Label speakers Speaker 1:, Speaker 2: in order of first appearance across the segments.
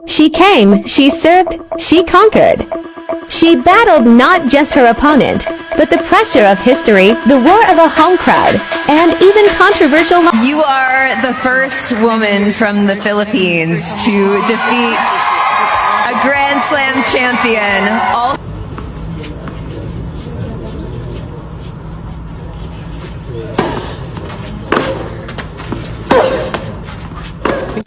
Speaker 1: She came, she served, she conquered. She battled not just her opponent, but the pressure of history, the roar of a home crowd, and even controversial.
Speaker 2: You are the first woman from the Philippines to defeat a Grand Slam champion.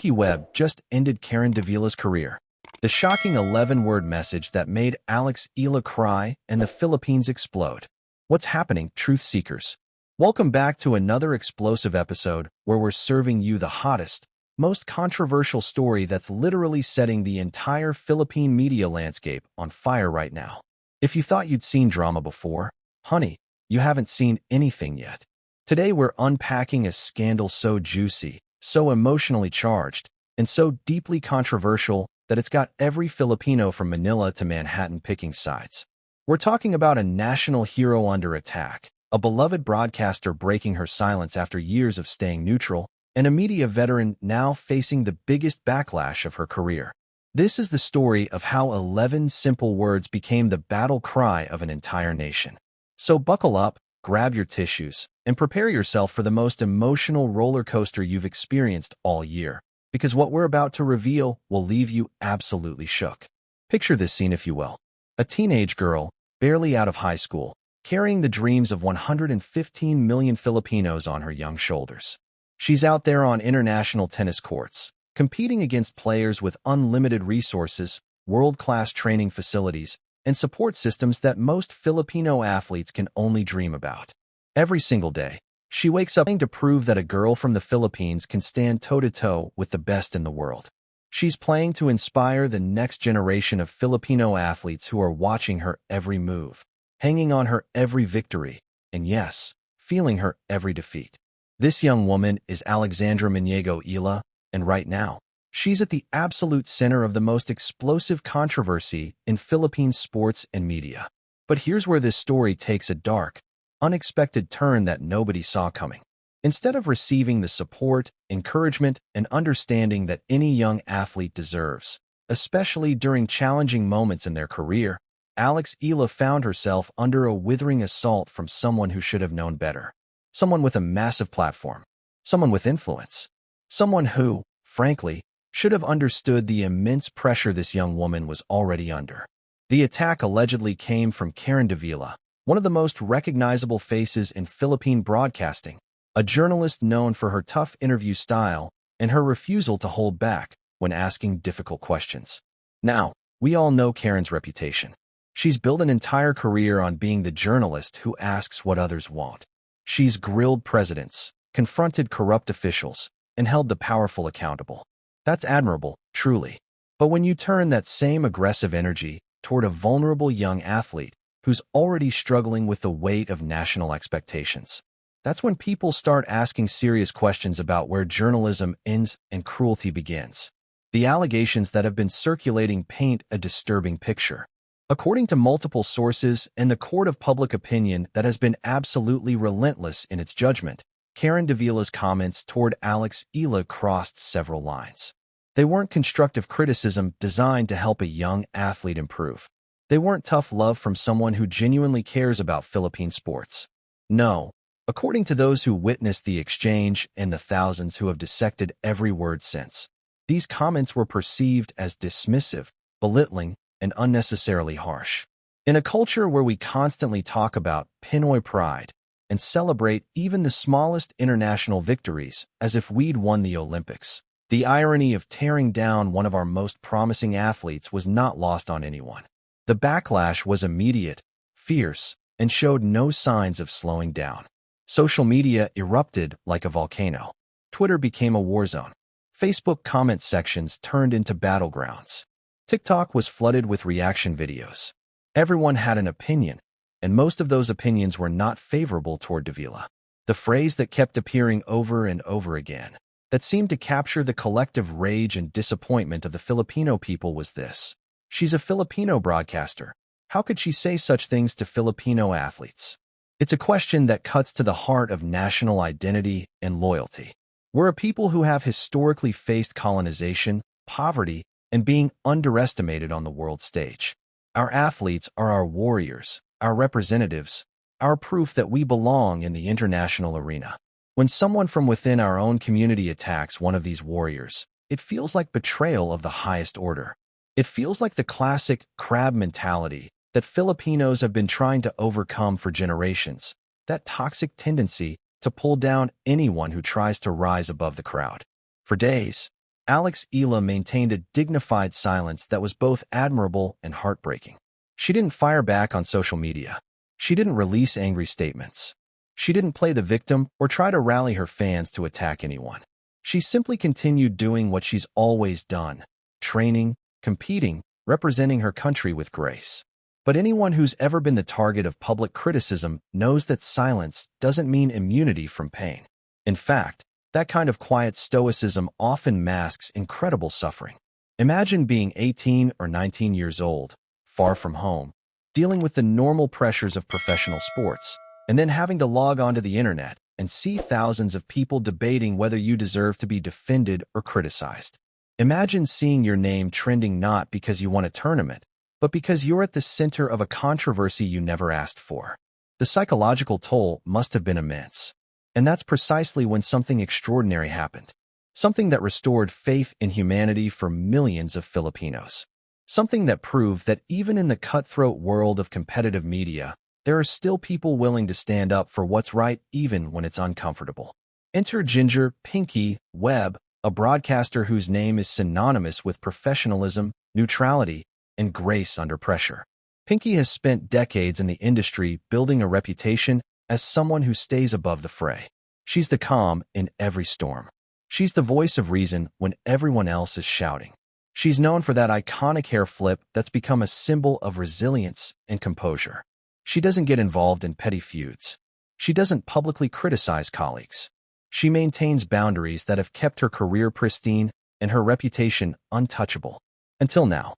Speaker 3: Webb just ended Karen DAVILA'S career. The shocking 11-word message that made Eala cry and the Philippines explode. What's happening, truth seekers? Welcome back to another explosive episode where we're serving you the hottest, most controversial story that's literally setting the entire Philippine media landscape on fire right now. If you thought you'd seen drama before, honey, you haven't seen anything yet. Today we're unpacking a scandal so juicy, so emotionally charged, and so deeply controversial that it's got every Filipino from Manila to Manhattan picking sides. We're talking about a national hero under attack, a beloved broadcaster breaking her silence after years of staying neutral, and a media veteran now facing the biggest backlash of her career. This is the story of how 11 simple words became the battle cry of an entire nation. So buckle up, grab your tissues, and prepare yourself for the most emotional roller coaster you've experienced all year, because what we're about to reveal will leave you absolutely shook. Picture this scene, if you will. A teenage girl, barely out of high school, carrying the dreams of 115 million Filipinos on her young shoulders. She's out there on international tennis courts, competing against players with unlimited resources, world-class training facilities, and support systems that most Filipino athletes can only dream about. Every single day, she wakes up to prove that a girl from the Philippines can stand toe-to-toe with the best in the world. She's playing to inspire the next generation of Filipino athletes who are watching her every move, hanging on her every victory, and yes, feeling her every defeat. This young woman is Alexandra Eala, and right now, she's at the absolute center of the most explosive controversy in Philippine sports and media. But here's where this story takes a dark, unexpected turn that nobody saw coming. Instead of receiving the support, encouragement, and understanding that any young athlete deserves, especially during challenging moments in their career, Eala found herself under a withering assault from someone who should have known better. Someone with a massive platform. Someone with influence. Someone who, frankly, should have understood the immense pressure this young woman was already under. The attack allegedly came from Karen DAVILA, one of the most recognizable faces in Philippine broadcasting, a journalist known for her tough interview style and her refusal to hold back when asking difficult questions. Now, we all know Karen's reputation. She's built an entire career on being the journalist who asks what others won't. She's grilled presidents, confronted corrupt officials, and held the powerful accountable. That's admirable, truly. But when you turn that same aggressive energy toward a vulnerable young athlete who's already struggling with the weight of national expectations, that's when people start asking serious questions about where journalism ends and cruelty begins. The allegations that have been circulating paint a disturbing picture. According to multiple sources and the court of public opinion that has been absolutely relentless in its judgment, Karen DAVILA'S comments toward Eala crossed several lines. They weren't constructive criticism designed to help a young athlete improve. They weren't tough love from someone who genuinely cares about Philippine sports. No, according to those who witnessed the exchange and the thousands who have dissected every word since, these comments were perceived as dismissive, belittling, and unnecessarily harsh. In a culture where we constantly talk about Pinoy pride and celebrate even the smallest international victories as if we'd won the Olympics, the irony of tearing down one of our most promising athletes was not lost on anyone. The backlash was immediate, fierce, and showed no signs of slowing down. Social media erupted like a volcano. Twitter became a war zone. Facebook comment sections turned into battlegrounds. TikTok was flooded with reaction videos. Everyone had an opinion, and most of those opinions were not favorable toward DAVILA. The phrase that kept appearing over and over again, that seemed to capture the collective rage and disappointment of the Filipino people was this: she's a Filipino broadcaster. How could she say such things to Filipino athletes? It's a question that cuts to the heart of national identity and loyalty. We're a people who have historically faced colonization, poverty, and being underestimated on the world stage. Our athletes are our warriors, our representatives, our proof that we belong in the international arena. When someone from within our own community attacks one of these warriors, it feels like betrayal of the highest order. It feels like the classic crab mentality that Filipinos have been trying to overcome for generations, that toxic tendency to pull down anyone who tries to rise above the crowd. For days, Eala maintained a dignified silence that was both admirable and heartbreaking. She didn't fire back on social media. She didn't release angry statements. She didn't play the victim or try to rally her fans to attack anyone. She simply continued doing what she's always done, training, competing, representing her country with grace. But anyone who's ever been the target of public criticism knows that silence doesn't mean immunity from pain. In fact, that kind of quiet stoicism often masks incredible suffering. Imagine being 18 or 19 years old, far from home, dealing with the normal pressures of professional sports, and then having to log onto the internet and see thousands of people debating whether you deserve to be defended or criticized. Imagine seeing your name trending not because you won a tournament, but because you're at the center of a controversy you never asked for. The psychological toll must have been immense. And that's precisely when something extraordinary happened. Something that restored faith in humanity for millions of Filipinos. Something that proved that even in the cutthroat world of competitive media, there are still people willing to stand up for what's right even when it's uncomfortable. Enter Ginger Pinky Webb, a broadcaster whose name is synonymous with professionalism, neutrality, and grace under pressure. Pinky has spent decades in the industry building a reputation as someone who stays above the fray. She's the calm in every storm. She's the voice of reason when everyone else is shouting. She's known for that iconic hair flip that's become a symbol of resilience and composure. She doesn't get involved in petty feuds. She doesn't publicly criticize colleagues. She maintains boundaries that have kept her career pristine and her reputation untouchable. Until now.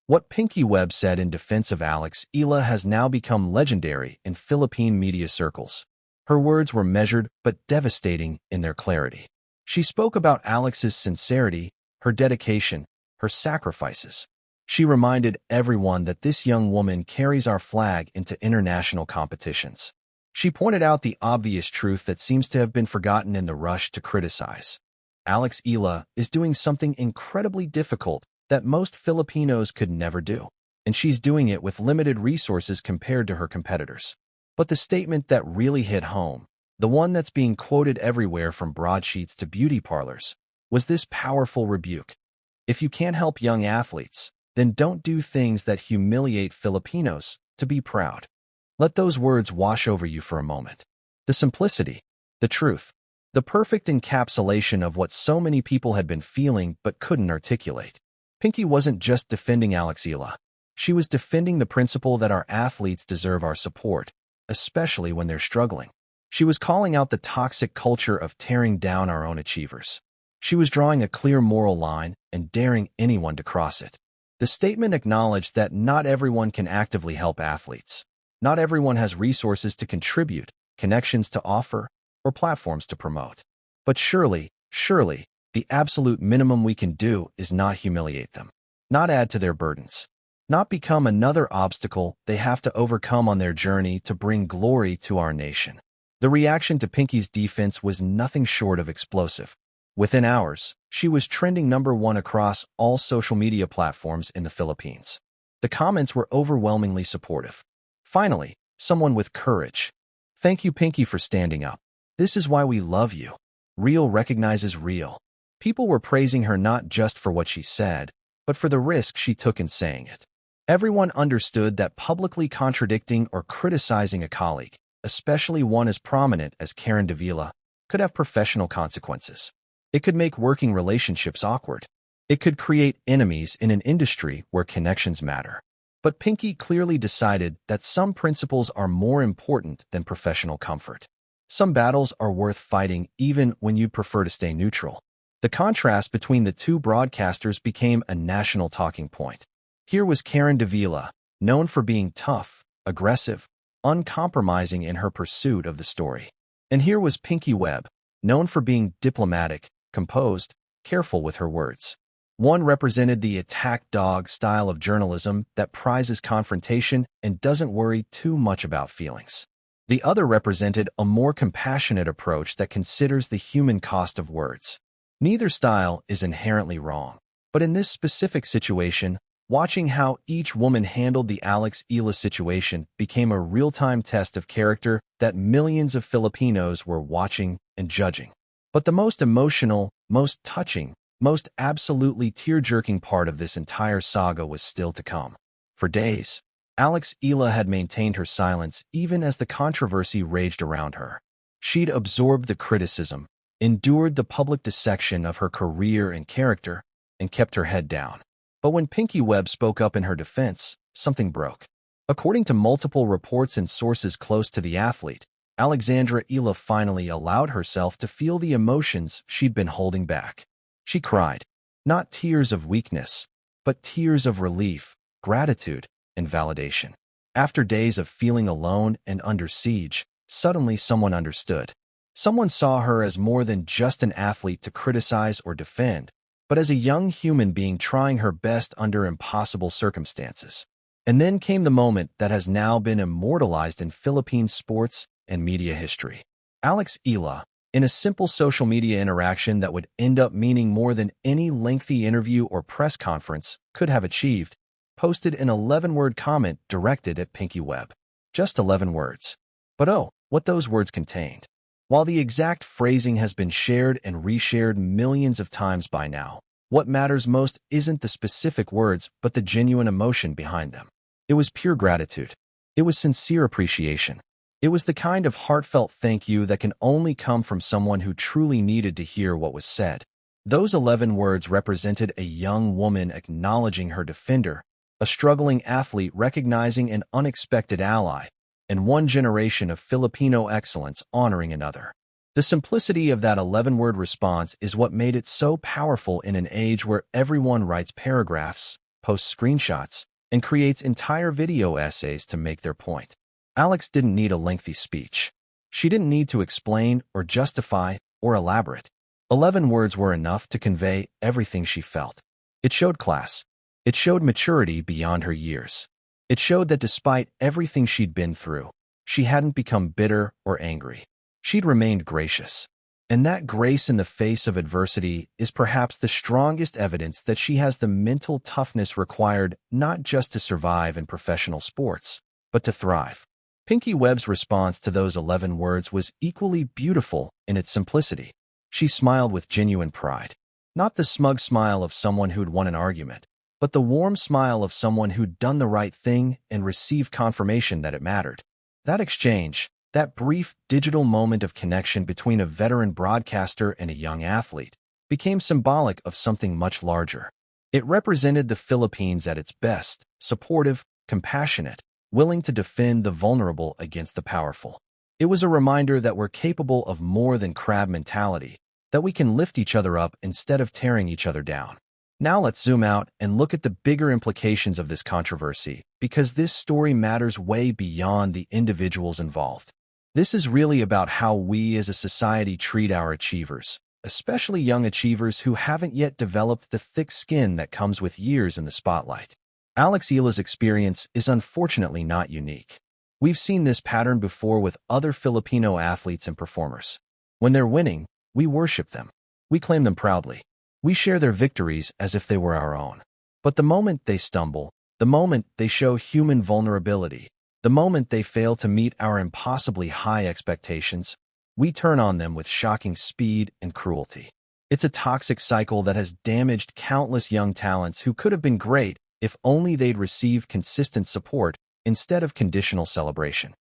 Speaker 3: What Pinky Webb said in defense of Eala has now become legendary in Philippine media circles. Her words were measured but devastating in their clarity. She spoke about Alex's sincerity, her dedication, her sacrifices. She reminded everyone that this young woman carries our flag into international competitions. She pointed out the obvious truth that seems to have been forgotten in the rush to criticize. Eala is doing something incredibly difficult that most Filipinos could never do, and she's doing it with limited resources compared to her competitors. But the statement that really hit home, the one that's being quoted everywhere from broadsheets to beauty parlors, was this powerful rebuke. If you can't help young athletes, then don't do things that humiliate Filipinos to be proud. Let those words wash over you for a moment. The simplicity, the truth, the perfect encapsulation of what so many people had been feeling but couldn't articulate. Pinky wasn't just defending Eala. She was defending the principle that our athletes deserve our support, especially when they're struggling. She was calling out the toxic culture of tearing down our own achievers. She was drawing a clear moral line and daring anyone to cross it. The statement acknowledged that not everyone can actively help athletes. Not everyone has resources to contribute, connections to offer, or platforms to promote. But surely, the absolute minimum we can do is not humiliate them, not add to their burdens, not become another obstacle they have to overcome on their journey to bring glory to our nation. The reaction to Pinky's defense was nothing short of explosive. Within hours, she was trending #1 across all social media platforms in the Philippines. The comments were overwhelmingly supportive. Finally, someone with courage. Thank you, Pinky, for standing up. This is why we love you. Real recognizes real. People were praising her not just for what she said, but for the risk she took in saying it. Everyone understood that publicly contradicting or criticizing a colleague, especially one as prominent as DAVILA, could have professional consequences. It could make working relationships awkward. It could create enemies in an industry where connections matter. But Pinky clearly decided that some principles are more important than professional comfort. Some battles are worth fighting even when you'd prefer to stay neutral. The contrast between the two broadcasters became a national talking point. Here was DAVILA, known for being tough, aggressive, uncompromising in her pursuit of the story. And here was Pinky Webb, known for being diplomatic, composed, careful with her words. One represented the attack dog style of journalism that prizes confrontation and doesn't worry too much about feelings. The other represented a more compassionate approach that considers the human cost of words. Neither style is inherently wrong, but in this specific situation, watching how each woman handled the Eala situation became a real-time test of character that millions of Filipinos were watching and judging. But the most emotional, most touching, most absolutely tear-jerking part of this entire saga was still to come. For days, Eala had maintained her silence even as the controversy raged around her. She'd absorbed the criticism, endured the public dissection of her career and character, and kept her head down. But when Pinky Webb spoke up in her defense, something broke. According to multiple reports and sources close to the athlete, Eala finally allowed herself to feel the emotions she'd been holding back. She cried, not tears of weakness, but tears of relief, gratitude, and validation. After days of feeling alone and under siege, suddenly someone understood. Someone saw her as more than just an athlete to criticize or defend, but as a young human being trying her best under impossible circumstances. And then came the moment that has now been immortalized in Philippine sports and media history. Eala, in a simple social media interaction that would end up meaning more than any lengthy interview or press conference could have achieved, posted an 11-word comment directed at Pinky Webb. Just 11 words. But oh, what those words contained. While the exact phrasing has been shared and reshared millions of times by now, what matters most isn't the specific words but the genuine emotion behind them. It was pure gratitude. It was sincere appreciation. It was the kind of heartfelt thank you that can only come from someone who truly needed to hear what was said. Those 11 words represented a young woman acknowledging her defender, a struggling athlete recognizing an unexpected ally, and one generation of Filipino excellence honoring another. The simplicity of that 11-word response is what made it so powerful in an age where everyone writes paragraphs, posts screenshots, and creates entire video essays to make their point. Alex didn't need a lengthy speech. She didn't need to explain or justify or elaborate. 11 words were enough to convey everything she felt. It showed class. It showed maturity beyond her years. It showed that despite everything she'd been through, she hadn't become bitter or angry. She'd remained gracious. And that grace in the face of adversity is perhaps the strongest evidence that she has the mental toughness required not just to survive in professional sports, but to thrive. Pinky Webb's response to those 11 words was equally beautiful in its simplicity. She smiled with genuine pride. Not the smug smile of someone who'd won an argument, but the warm smile of someone who'd done the right thing and received confirmation that it mattered. That exchange, that brief digital moment of connection between a veteran broadcaster and a young athlete, became symbolic of something much larger. It represented the Philippines at its best, supportive, compassionate, willing to defend the vulnerable against the powerful. It was a reminder that we're capable of more than crab mentality, that we can lift each other up instead of tearing each other down. Now let's zoom out and look at the bigger implications of this controversy, because this story matters way beyond the individuals involved. This is really about how we as a society treat our achievers, especially young achievers who haven't yet developed the thick skin that comes with years in the spotlight. Eala's experience is unfortunately not unique. We've seen this pattern before with other Filipino athletes and performers. When they're winning, we worship them. We claim them proudly. We share their victories as if they were our own. But the moment they stumble, the moment they show human vulnerability, the moment they fail to meet our impossibly high expectations, we turn on them with shocking speed and cruelty. It's a toxic cycle that has damaged countless young talents who could have been great if only they'd received consistent support instead of conditional celebration.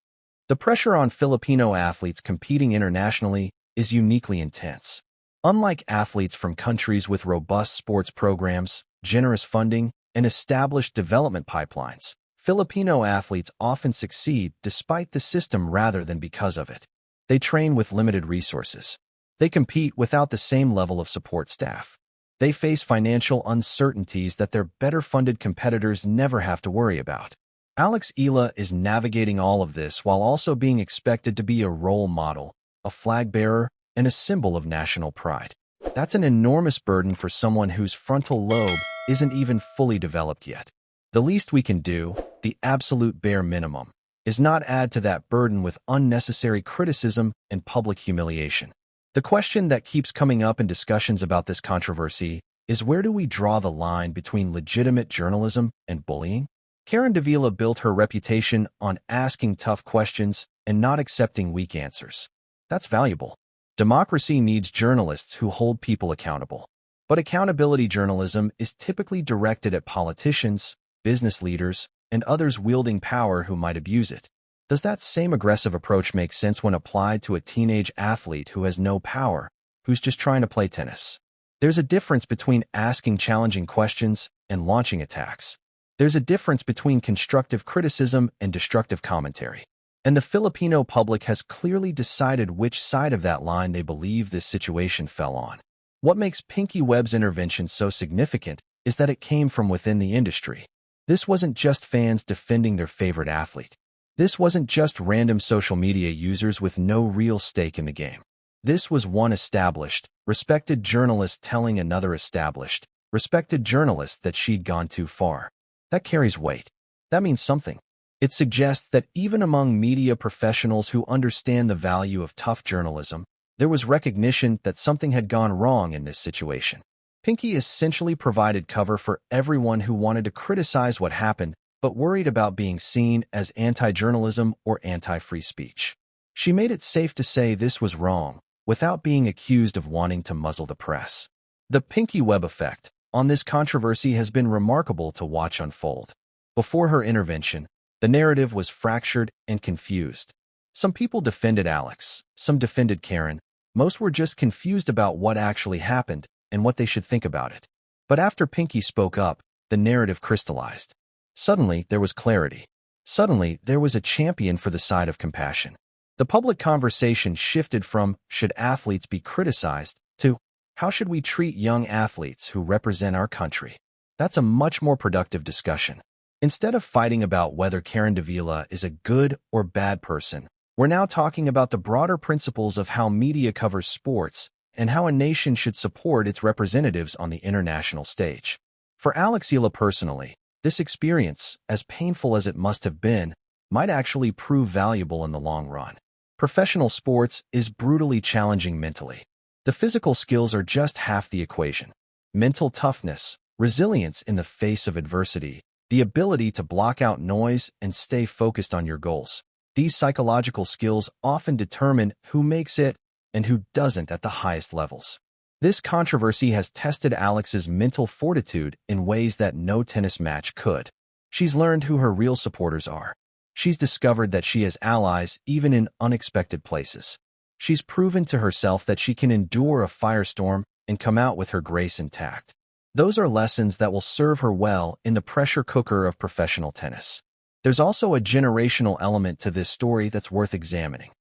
Speaker 3: The pressure on Filipino athletes competing internationally is uniquely intense. Unlike athletes from countries with robust sports programs, generous funding, and established development pipelines, Filipino athletes often succeed despite the system rather than because of it. They train with limited resources. They compete without the same level of support staff. They face financial uncertainties that their better-funded competitors never have to worry about. Eala is navigating all of this while also being expected to be a role model, a flag bearer, and a symbol of national pride. That's an enormous burden for someone whose frontal lobe isn't even fully developed yet. The least we can do, the absolute bare minimum, is not add to that burden with unnecessary criticism and public humiliation. The question that keeps coming up in discussions about this controversy is, where do we draw the line between legitimate journalism and bullying? Karen Davila built her reputation on asking tough questions and not accepting weak answers. That's valuable. Democracy needs journalists who hold people accountable. But accountability journalism is typically directed at politicians, business leaders, and others wielding power who might abuse it. Does that same aggressive approach make sense when applied to a teenage athlete who has no power, who's just trying to play tennis? There's a difference between asking challenging questions and launching attacks. There's a difference between constructive criticism and destructive commentary. And the Filipino public has clearly decided which side of that line they believe this situation fell on. What makes Webb's intervention so significant is that it came from within the industry. This wasn't just fans defending their favorite athlete. This wasn't just random social media users with no real stake in the game. This was one established, respected journalist telling another established, respected journalist that she'd gone too far. That carries weight. That means something. It suggests that even among media professionals who understand the value of tough journalism, there was recognition that something had gone wrong in this situation. Pinky essentially provided cover for everyone who wanted to criticize what happened but worried about being seen as anti-journalism or anti-free speech. She made it safe to say this was wrong, without being accused of wanting to muzzle the press. The Webb effect on this controversy has been remarkable to watch unfold. Before her intervention, the narrative was fractured and confused. Some people defended Alex, some defended Karen, most were just confused about what actually happened and what they should think about it. But after Pinky spoke up, the narrative crystallized. Suddenly, there was clarity. Suddenly, there was a champion for the side of compassion. The public conversation shifted from, should athletes be criticized, to, how should we treat young athletes who represent our country? That's a much more productive discussion. Instead of fighting about whether Karen Davila is a good or bad person, we're now talking about the broader principles of how media covers sports and how a nation should support its representatives on the international stage. For Eala personally, this experience, as painful as it must have been, might actually prove valuable in the long run. Professional sports is brutally challenging mentally. The physical skills are just half the equation. Mental toughness, resilience in the face of adversity, the ability to block out noise and stay focused on your goals. These psychological skills often determine who makes it and who doesn't at the highest levels. This controversy has tested Alex's mental fortitude in ways that no tennis match could. She's learned who her real supporters are. She's discovered that she has allies even in unexpected places. She's proven to herself that she can endure a firestorm and come out with her grace intact. Those are lessons that will serve her well in the pressure cooker of professional tennis. There's also a generational element to this story that's worth examining.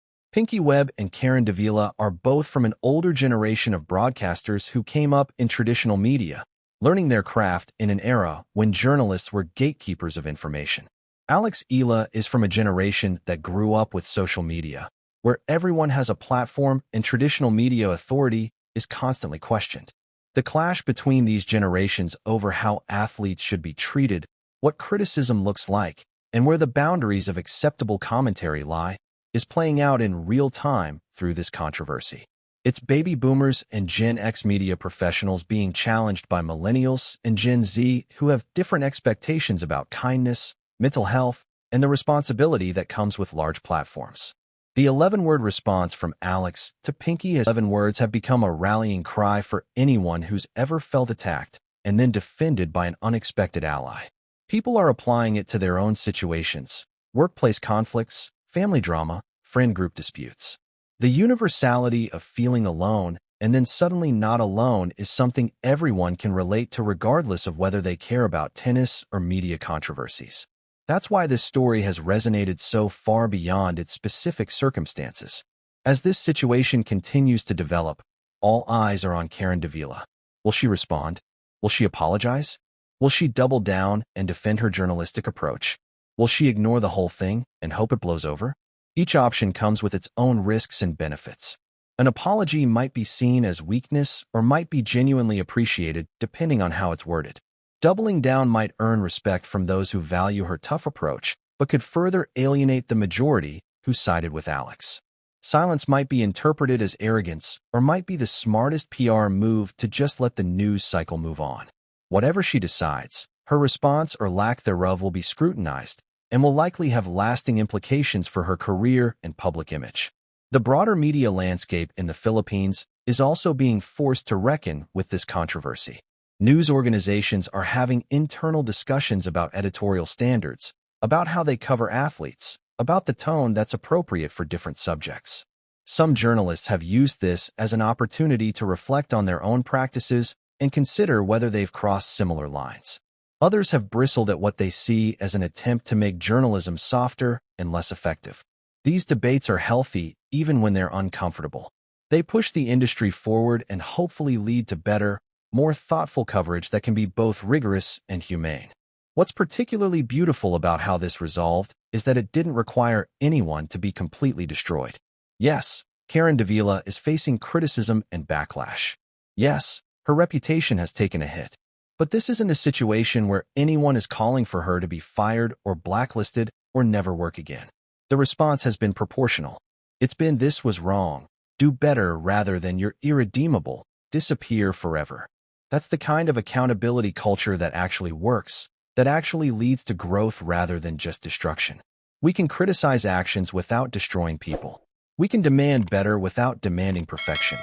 Speaker 3: Webb and Karen Davila are both from an older generation of broadcasters who came up in traditional media, learning their craft in an era when journalists were gatekeepers of information. Eala is from a generation that grew up with social media, where everyone has a platform and traditional media authority is constantly questioned. The clash between these generations over how athletes should be treated, what criticism looks like, and where the boundaries of acceptable commentary lie, is playing out in real time through this controversy. It's baby boomers and Gen X media professionals being challenged by millennials and Gen Z who have different expectations about kindness, mental health, and the responsibility that comes with large platforms. The 11-word response from Alex to Pinky as 11 words have become a rallying cry for anyone who's ever felt attacked and then defended by an unexpected ally. People are applying it to their own situations, workplace conflicts, family drama, friend group disputes. The universality of feeling alone and then suddenly not alone is something everyone can relate to regardless of whether they care about tennis or media controversies. That's why this story has resonated so far beyond its specific circumstances. As this situation continues to develop, all eyes are on Karen Davila. Will she respond? Will she apologize? Will she double down and defend her journalistic approach? Will she ignore the whole thing and hope it blows over? Each option comes with its own risks and benefits. An apology might be seen as weakness or might be genuinely appreciated depending on how it's worded. Doubling down might earn respect from those who value her tough approach, but could further alienate the majority who sided with Alex. Silence might be interpreted as arrogance or might be the smartest PR move to just let the news cycle move on. Whatever she decides, her response or lack thereof will be scrutinized and will likely have lasting implications for her career and public image. The broader media landscape in the Philippines is also being forced to reckon with this controversy. News organizations are having internal discussions about editorial standards, about how they cover athletes, about the tone that's appropriate for different subjects. Some journalists have used this as an opportunity to reflect on their own practices and consider whether they've crossed similar lines. Others have bristled at what they see as an attempt to make journalism softer and less effective. These debates are healthy even when they're uncomfortable. They push the industry forward and hopefully lead to better, more thoughtful coverage that can be both rigorous and humane. What's particularly beautiful about how this resolved is that it didn't require anyone to be completely destroyed. Yes, Karen Davila is facing criticism and backlash. Yes, her reputation has taken a hit. But this isn't a situation where anyone is calling for her to be fired or blacklisted or never work again. The response has been proportional. It's been "this was wrong, do better," rather than "you're irredeemable, disappear forever." That's the kind of accountability culture that actually works, that actually leads to growth rather than just destruction. We can criticize actions without destroying people. We can demand better without demanding perfection.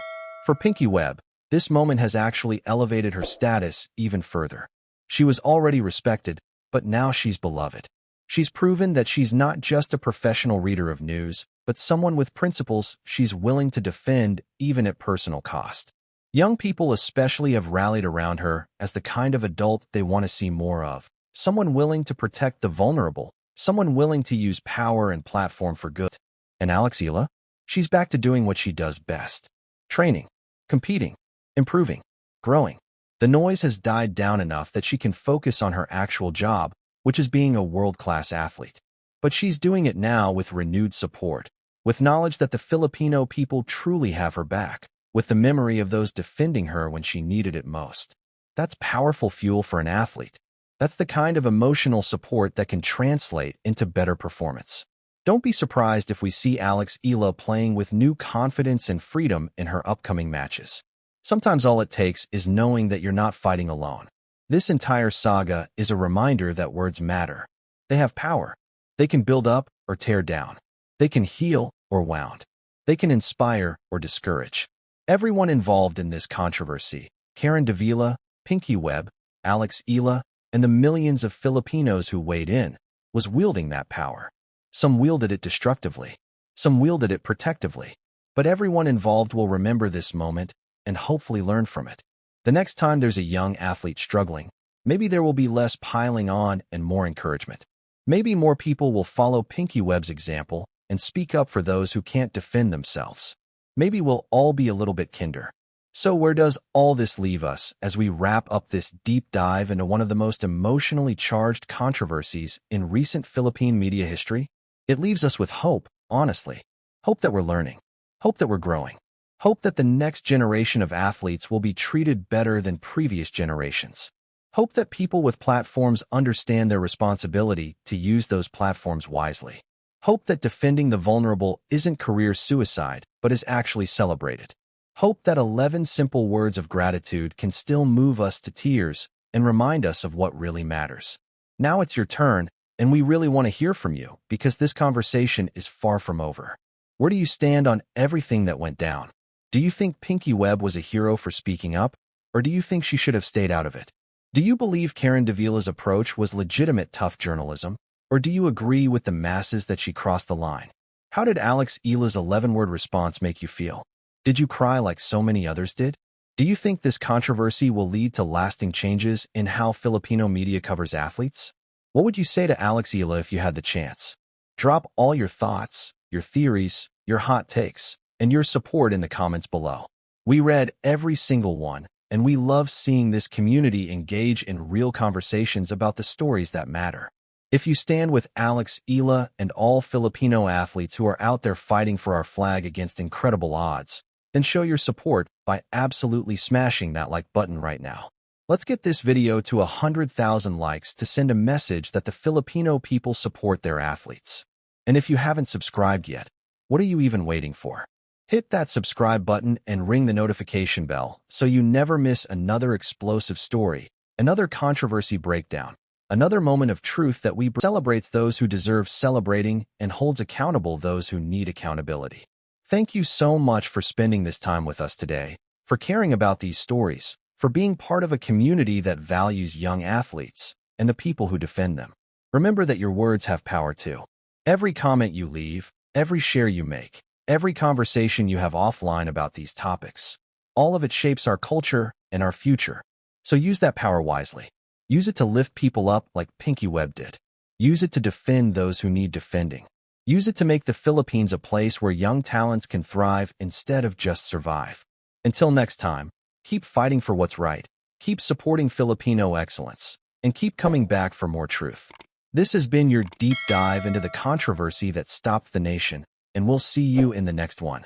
Speaker 3: For Pinky Webb, this moment has actually elevated her status even further. She was already respected, but now she's beloved. She's proven that she's not just a professional reader of news, but someone with principles she's willing to defend even at personal cost. Young people especially have rallied around her as the kind of adult they want to see more of, someone willing to protect the vulnerable, someone willing to use power and platform for good. And Eala? She's back to doing what she does best. Training, competing, improving, growing. The noise has died down enough that she can focus on her actual job, which is being a world-class athlete. But she's doing it now with renewed support, with knowledge that the Filipino people truly have her back, with the memory of those defending her when she needed it most. That's powerful fuel for an athlete. That's the kind of emotional support that can translate into better performance. Don't be surprised if we see Eala playing with new confidence and freedom in her upcoming matches. Sometimes all it takes is knowing that you're not fighting alone. This entire saga is a reminder that words matter. They have power. They can build up or tear down. They can heal or wound. They can inspire or discourage. Everyone involved in this controversy, Karen Davila, Pinky Webb, Eala, and the millions of Filipinos who weighed in, was wielding that power. Some wielded it destructively. Some wielded it protectively. But everyone involved will remember this moment and hopefully learn from it. The next time there's a young athlete struggling, maybe there will be less piling on and more encouragement. Maybe more people will follow Pinky Webb's example and speak up for those who can't defend themselves. Maybe we'll all be a little bit kinder. So where does all this leave us as we wrap up this deep dive into one of the most emotionally charged controversies in recent Philippine media history? It leaves us with hope, honestly. Hope that we're learning. Hope that we're growing. Hope that the next generation of athletes will be treated better than previous generations. Hope that people with platforms understand their responsibility to use those platforms wisely. Hope that defending the vulnerable isn't career suicide, but is actually celebrated. Hope that 11 simple words of gratitude can still move us to tears and remind us of what really matters. Now it's your turn, and we really want to hear from you because this conversation is far from over. Where do you stand on everything that went down? Do you think Pinky Webb was a hero for speaking up, or do you think she should have stayed out of it? Do you believe Karen Davila's approach was legitimate tough journalism, or do you agree with the masses that she crossed the line? How did Eala's 11-word response make you feel? Did you cry like so many others did? Do you think this controversy will lead to lasting changes in how Filipino media covers athletes? What would you say to Eala if you had the chance? Drop all your thoughts, your theories, your hot takes, and your support in the comments below. We read every single one, and we love seeing this community engage in real conversations about the stories that matter. If you stand with Alex, Eala, and all Filipino athletes who are out there fighting for our flag against incredible odds, then show your support by absolutely smashing that like button right now. Let's get this video to 100,000 likes to send a message that the Filipino people support their athletes. And if you haven't subscribed yet, what are you even waiting for? Hit that subscribe button and ring the notification bell so you never miss another explosive story, another controversy breakdown, another moment of truth that we celebrates those who deserve celebrating and holds accountable those who need accountability. Thank you so much for spending this time with us today, for caring about these stories, for being part of a community that values young athletes and the people who defend them. Remember that your words have power too. Every comment you leave, every share you make, every conversation you have offline about these topics, all of it shapes our culture and our future. So use that power wisely. Use it to lift people up like Webb did. Use it to defend those who need defending. Use it to make the Philippines a place where young talents can thrive instead of just survive. Until next time, keep fighting for what's right, keep supporting Filipino excellence, and keep coming back for more truth. This has been your deep dive into the controversy that stopped the nation, and we'll see you in the next one.